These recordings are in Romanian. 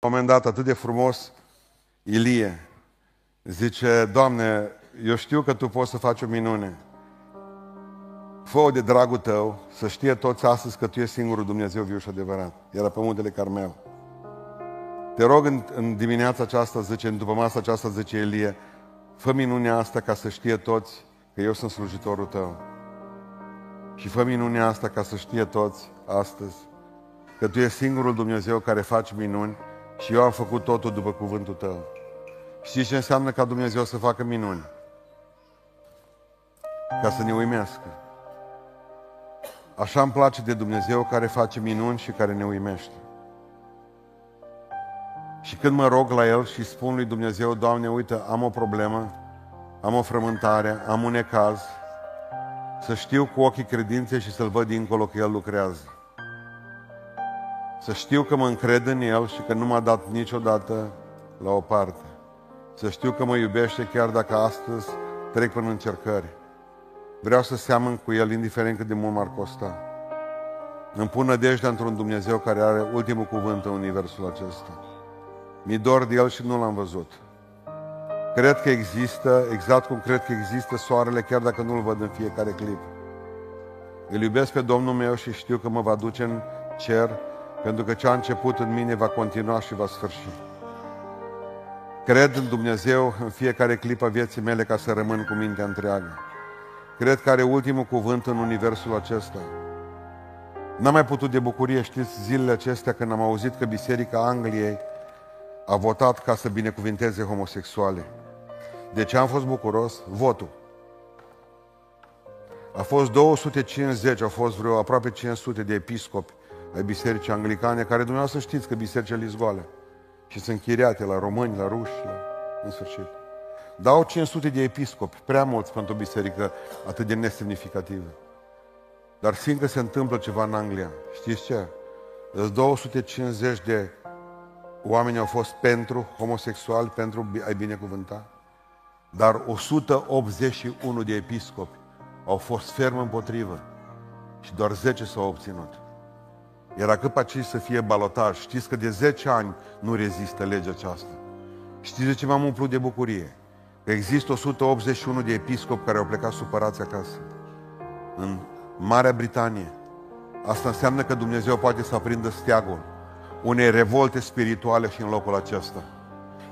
Un moment dat, atât de frumos, Ilie zice: Doamne, eu știu că Tu poți să faci o minune. Fă-o de dragul Tău, să știe toți astăzi că Tu ești singurul Dumnezeu viu și adevărat. Era pe muntele Carmel. Te rog în dimineața aceasta, zice, după masa aceasta, zice Ilie, fă minunea asta ca să știe toți că eu sunt slujitorul Tău. Și fă minunea asta ca să știe toți astăzi că Tu ești singurul Dumnezeu care faci minuni și eu am făcut totul după cuvântul Tău. Știi ce înseamnă ca Dumnezeu să facă minuni? Ca să ne uimească. Așa îmi place de Dumnezeu care face minuni și care ne uimește. Și când mă rog la El și spun lui Dumnezeu, Doamne, uite, am o problemă, am o frământare, am un necaz, să știu cu ochii credinței și să-L văd dincolo că El lucrează. Să știu că mă încred în El și că nu m-a dat niciodată la o parte. Să știu că mă iubește chiar dacă astăzi trec până încercări. Vreau să seamăn cu El, indiferent cât de mult m-ar costa. Îmi pun nădejdea într-un Dumnezeu care are ultimul cuvânt în universul acesta. Mi-e dor de El și nu L-am văzut. Cred că există, exact cum cred că există soarele, chiar dacă nu-L văd în fiecare clip. Îl iubesc pe Domnul meu și știu că mă va duce în cer, pentru că ce a început în mine va continua și va sfârși. Cred în Dumnezeu în fiecare clipă a vieții mele ca să rămân cu mintea întreagă. Cred că are ultimul cuvânt în universul acesta. N-am mai putut de bucurie, știți, zilele acestea când am auzit că Biserica Angliei a votat ca să binecuvinteze homosexuale. De ce am fost bucuros? Votul. A fost 250, au fost vreo aproape 500 de episcopi ai Bisericii Anglicane, care dumneavoastră știți că bisericile sunt goale și sunt închiriate la români, la ruși, în sfârșit. Dau 500 de episcopi, prea mulți pentru o biserică atât de nesemnificativă. Dar simt că se întâmplă ceva în Anglia. Știți ce? 250 de oameni au fost pentru homosexuali, pentru a-i binecuvânta. Dar 181 de episcopi au fost ferm împotrivă și doar 10 s-au obținut. Era cât pe aici să fie balotaj. Știți că de 10 ani nu rezistă legea aceasta. Știți de ce m-am umplut de bucurie? Că există 181 de episcopi care au plecat supărați acasă. În Marea Britanie. Asta înseamnă că Dumnezeu poate să aprindă steagul unei revolte spirituale și în locul acesta.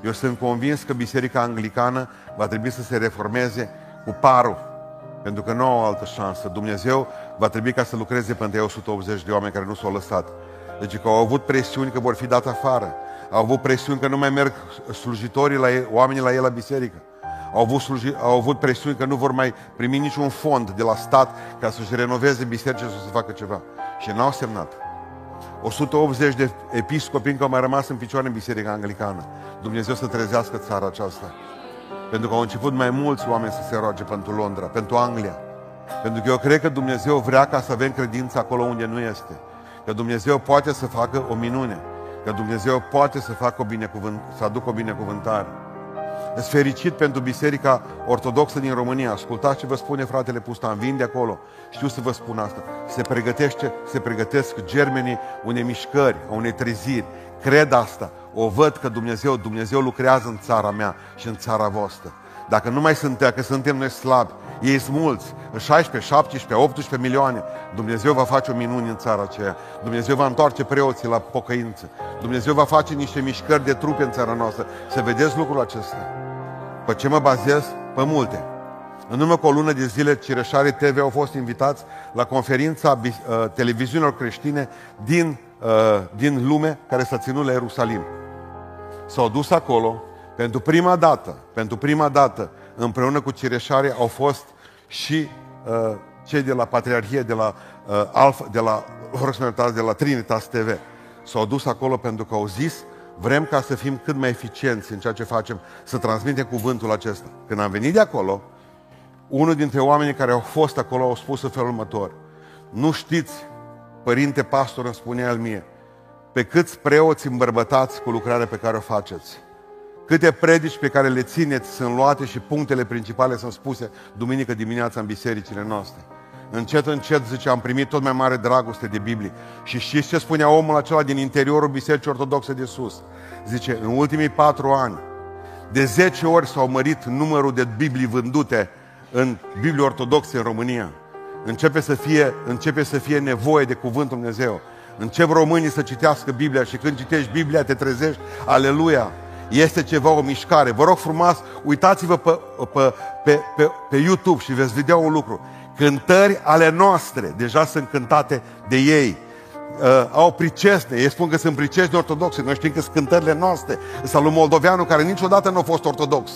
Eu sunt convins că Biserica Anglicană va trebui să se reformeze cu parul, pentru că nu au o altă șansă. Dumnezeu va trebui ca să lucreze pentru 180 de oameni care nu s-au lăsat. Deci că au avut presiuni că vor fi dați afară. Au avut presiuni că nu mai merg slujitorii la ei, oamenii la ei la biserică. Au avut presiuni că nu vor mai primi niciun fond de la stat ca să-și renoveze bisericile sau să facă ceva. Și n-au semnat. 180 de episcopi încă au mai rămas în picioare în Biserica Anglicană. Dumnezeu să trezească țara aceasta. Pentru că au început mai mulți oameni să se roage pentru Londra, pentru Anglia. Pentru că eu cred că Dumnezeu vrea ca să avem credință acolo unde nu este. Că Dumnezeu poate să facă o minune. Că Dumnezeu poate să facă să aducă o binecuvântare. Sunt fericit pentru Biserica Ortodoxă din România. Ascultați ce vă spune fratele Pustan, vin de acolo. Știu să vă spun asta. Se pregătesc germenii unei mișcări, a unei treziri. Cred asta. O văd că Dumnezeu lucrează în țara mea și în țara voastră. Dacă nu mai suntem, că suntem noi slabi, ei sunt mulți, 16, 17, 18 milioane, Dumnezeu va face o minune în țara aceea. Dumnezeu va întoarce preoții la pocăință. Dumnezeu va face niște mișcări de trupe în țara noastră. Să vedeți lucrul acesta. Pe ce mă bazez? Pe multe. În urmă cu o lună de zile, Cireșarii TV au fost invitați la conferința televiziunilor creștine din lume care s-a ținut la Ierusalim. S-au dus acolo. Pentru prima dată, împreună cu Cireșarii, au fost și cei de la Patriarhie, de la Trinitas TV. S-au dus acolo pentru că au zis, vrem ca să fim cât mai eficienți în ceea ce facem, să transmitem cuvântul acesta. Când am venit de acolo, unul dintre oamenii care au fost acolo au spus în felul următor: nu știți, părinte pastor, îmi spunea el mie, pe câți preoți îmbărbătați cu lucrarea pe care o faceți. Câte predici pe care le țineți sunt luate și punctele principale sunt spuse duminică dimineața în bisericile noastre. Încet, încet, zice, am primit tot mai mare dragoste de Biblie. Și știți ce spunea omul acela din interiorul Bisericii Ortodoxe de Sus? Zice, în ultimii 4 ani, de 10 ori s-au mărit numărul de Biblii vândute în Biblii Ortodoxe în România. Începe să fie nevoie de Cuvântul Dumnezeu. Încep românii să citească Biblia și când citești Biblia te trezești, aleluia! Este ceva, o mișcare. Vă rog frumos, uitați-vă pe YouTube și veți vedea un lucru. Cântări ale noastre, deja sunt cântate de ei. Au pricesne, ei spun că sunt pricesne ortodoxe. Noi știm că sunt cântările noastre. Sau lui moldoveanul care niciodată nu a fost ortodox.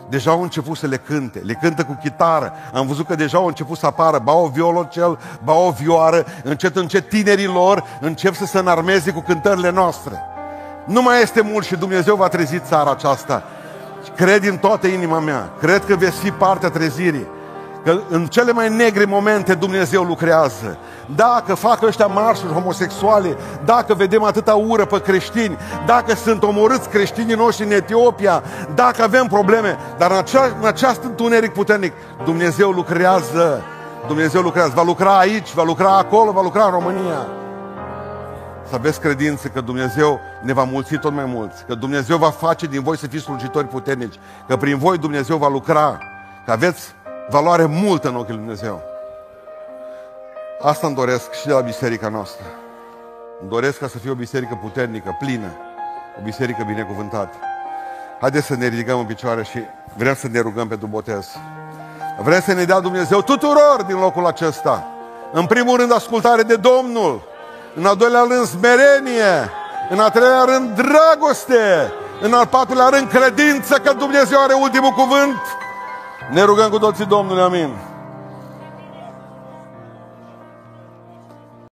Deja au început să le cânte. Le cântă cu chitară. Am văzut că deja au început să apară ba o violonțel, ba o vioară. Încet, încet tinerii lor încep să se înarmeze cu cântările noastre. Nu mai este mult și Dumnezeu va trezi țara aceasta. Cred din toată inima mea. Cred că veți fi partea trezirii. Că în cele mai negre momente Dumnezeu lucrează. Dacă fac ăștia marșuri homosexuale, dacă vedem atâta ură pe creștini, dacă sunt omorâți creștinii noștri în Etiopia, dacă avem probleme, dar în acest întuneric puternic, Dumnezeu lucrează. Dumnezeu lucrează. Va lucra aici, va lucra acolo, va lucra în România. Să aveți credință că Dumnezeu ne va mulți tot mai mulți, că Dumnezeu va face din voi să fiți slujitori puternici, că prin voi Dumnezeu va lucra, că aveți valoare multă în ochii lui Dumnezeu. Asta îmi doresc și de la biserica noastră. Îmi doresc ca să fie o biserică puternică, plină, o biserică binecuvântată. Haideți să ne ridicăm în picioare și vrem să ne rugăm pentru botez. Vrem să ne dea Dumnezeu tuturor din locul acesta. În primul rând ascultare de Domnul, în al doilea rând smerenie, în al treilea rând dragoste, în al patrulea rând credință că Dumnezeu are ultimul cuvânt. Ne rugăm cu toții Domnului, amin.